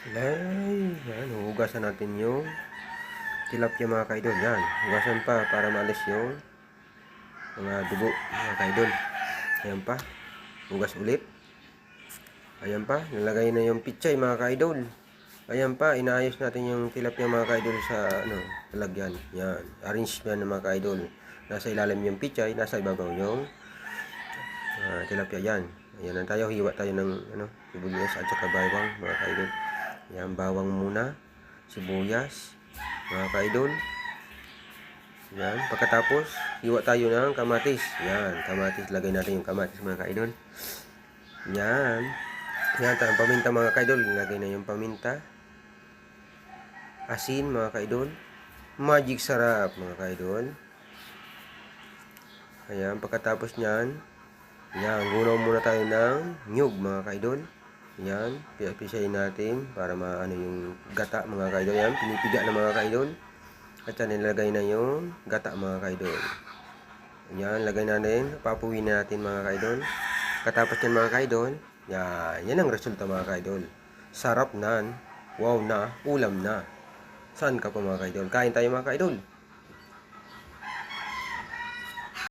Ay, yan. Hugasan natin yung tilapia mga kaidol. Yan. Hugasan pa para maalis yung mga dugo mga kaidol. Ayan pa. Hugas ulit. Ayan pa. Nalagay na yung pichay mga kaidol. Ayan pa. Inaayos natin yung tilapia mga kaidol sa lalagyan. Yan. Arrange yan mga kaidol. Nasa ilalim yung pichay. Nasa ibabaw yung tilapia yan. Ayan na tayo. Hiwa tayo ng sibuyas at saka bawang mga kaidol. Yan, bawang muna, sibuyas, mga kaidol. Yan, pagkatapos, hiwa tayo ng kamatis. Yan, kamatis, lagay natin yung kamatis mga kaidol. Yan. Yan, paminta mga kaidol, lagay na yung paminta. Asin mga kaidol. Magic sarap mga kaidol. Ayan, pagkatapos nyan, yan, gunaw muna tayo ng nyug mga kaidol. Yan, pisahin natin para maano yung gata mga kaidol. Yan, pinipiga na mga kaidol. At yan, nilagay na yung gata mga kaidol. Yan, lagay natin, papuwi natin mga kaidol. Katapos yan mga kaidol, yan ang resulta mga kaidol. Sarap na, wow na, ulam na. Saan ka pa mga kaidol? Kain tayo mga kaidol.